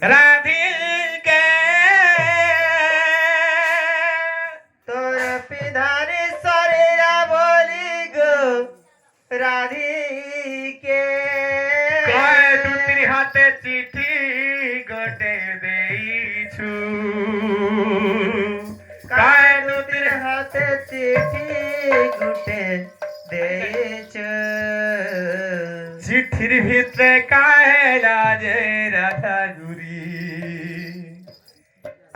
রাধিকে তোর পিধারে সরেরা বলি গো রাধিকে কয় দুটির হাতে চিঠি গোটে দেইছু কয় দুটির হাতে চিঠি গুটে দেছ চিঠির ভিতরে কায়লা যে রাধা গুরি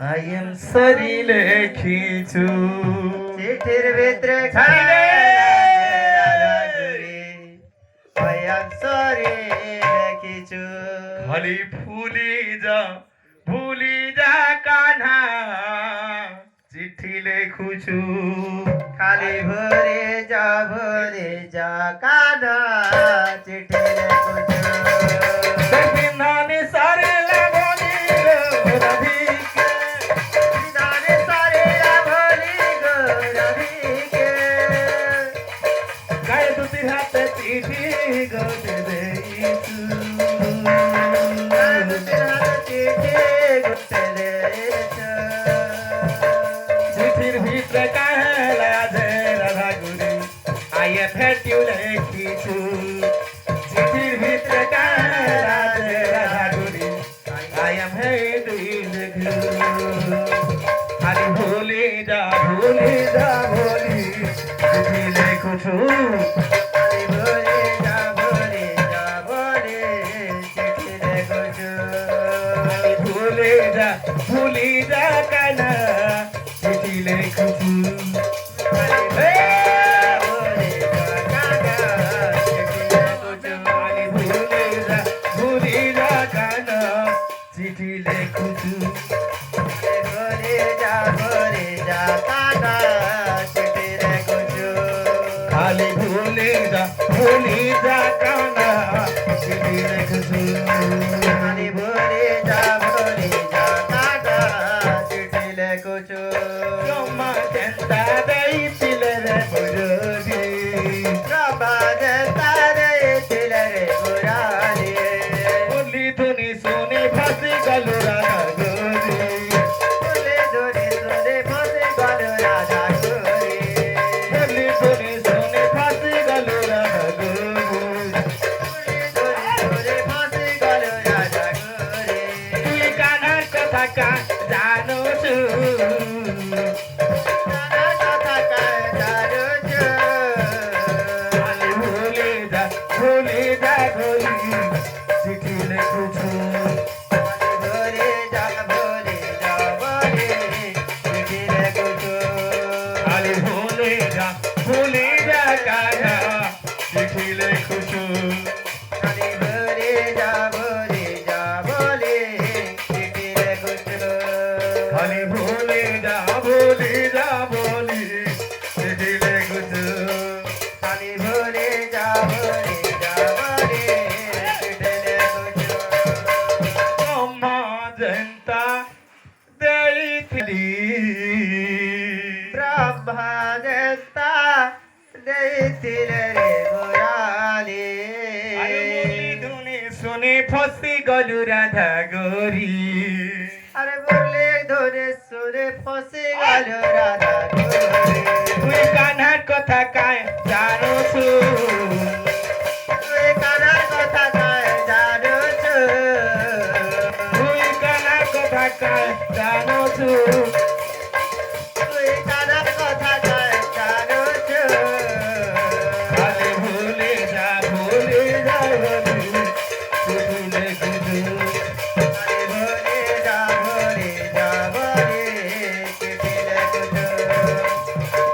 আই এম সরি লেখিছু চিঠির ভিতরে খাইলে আই এম সরি লিখিছু খালি ভুলি যা কান্হা চিঠি লেখুছু খালি ভরে যা কানা চিঠি লেখুছু বিন্ধানে সারে লাগনি রাধিকে বিধানে সরেরা বলি গো রাধিকে গায়ে দুটি হাতে চিঠি গোটে দেইছু চিঠির ভিতরে কাহেলা যে রাধা গুরি আইয়ে ফেটিউ লেখিছু চিঠির ভিতরে কাহেলা যে রাধা গুরি আইয়ে ফেটিউ লেখিছু আরে ভুলি যা চিঠি লেখুছু ভুলি যা কানা চিঠি লেখুছু ভুলি যা কানা চিঠি লেখুছু খালি ভুলি যা কানা চিঠি লেখুছু ব্রহ্মা চেন্তা দেইছিলে রে বৈরবী বলি ধুনি শুনি ফাঁসি গেল রাধা গরি বলি ধুনি শুনি ফাঁসি গেল রাধা গরি তুই কানার কথা জানো ভুলি যা গরি চিঠি লেখুছু আরে ভুলি যা কানা চিঠি লেখুছু খালি ভুলি যা বলি চিঠি লেখুছু ব্রহ্মা জয়ন্তা দেইছিলি আরে মুরলি ধুনি শুনি ফসি গলু রাধা গরি আরে বলে ধরে সুরে ফসে গেল রাধা তুই কানার কথা কায় জানো তুই কানার কথা কায় জানো তুই কানার কথা কায় জানো তুই কানার কথা কায় জানো খালি ভুলি যা বলি চিঠি লেখুছু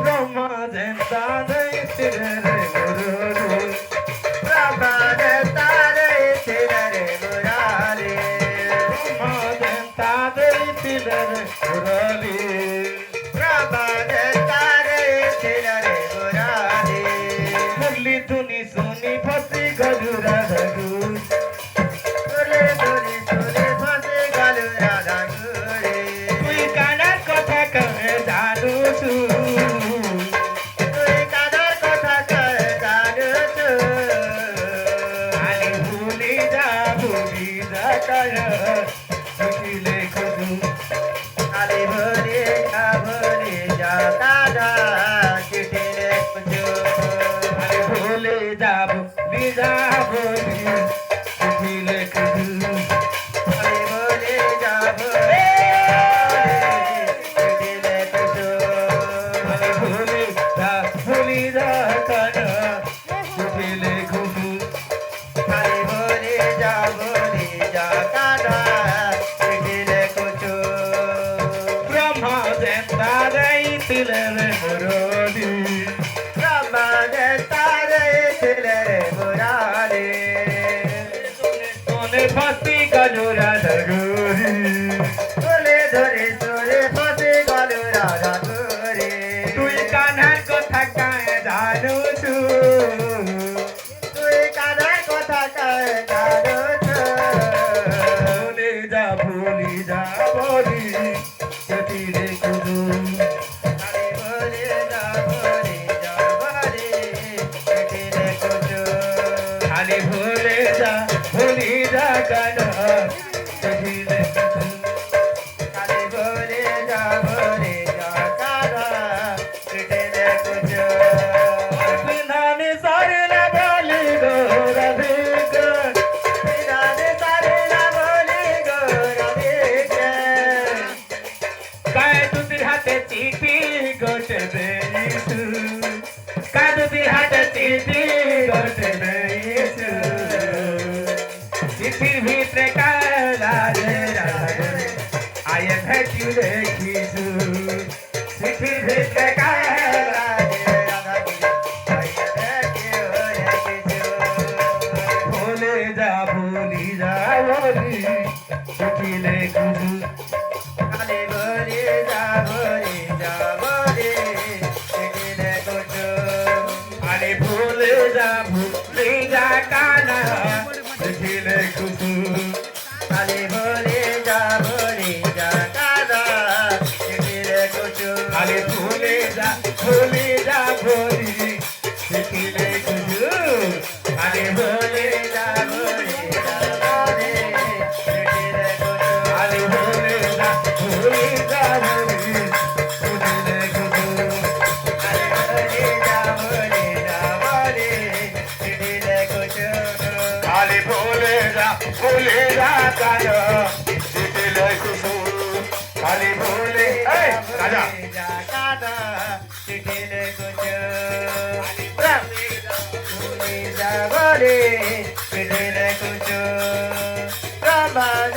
ব্রহ্মা জয়ন্তা দেইছিলে রে গুরু ব্রহ্মা জয়ন্তা দেইছিলে রে মুরলি মুরলি ধুনি শুনি ফসি গলু রাধা গুরি তুই কানার কথা কায় জানো আরে ভুলি যা কানা ফসি গেল রাধা গরি বলে ধরে সুরে ফসে গেল রাধা করে তুই কানার কথা কায় জানো তু তুই কানার কথা কায় জানো তো ভুলে যা ভুলি যা বলি সেটি রে কুদু আরে বলে যা বলে যা বলে এটি রে কুচু খালি ভুলে যা ভুলি যা কানা সেটি রে কুদু আরে বলে যা কারা এটি রে কুচু বিধানে সারে না বলি গো রাধে গো বিধানে সারে না বলি গো রাধে গে কায় তুতির হাতে চিঠি গোটে দেইছু কায় তুতির হাতে চিঠি গোটে দেইছু চিঠির ভিতরে কালা রে রাধা আই এম হ্যাপি দেখিছু চিঠির ভিতরে কালা ভুলে যা ভুলি যা বলি চিঠিলে কুজু আরে ভুলে যা কানা চিঠিলে কুজু আরে ভুলে যা বলি চিঠিলে কুজু আরে ভুলে যা আরে ভুলে যা বলি চিঠিলে কুজু আরে ভুলে যা কানা চিঠিলে কুজু আরে ভুলে এই রাজা Rama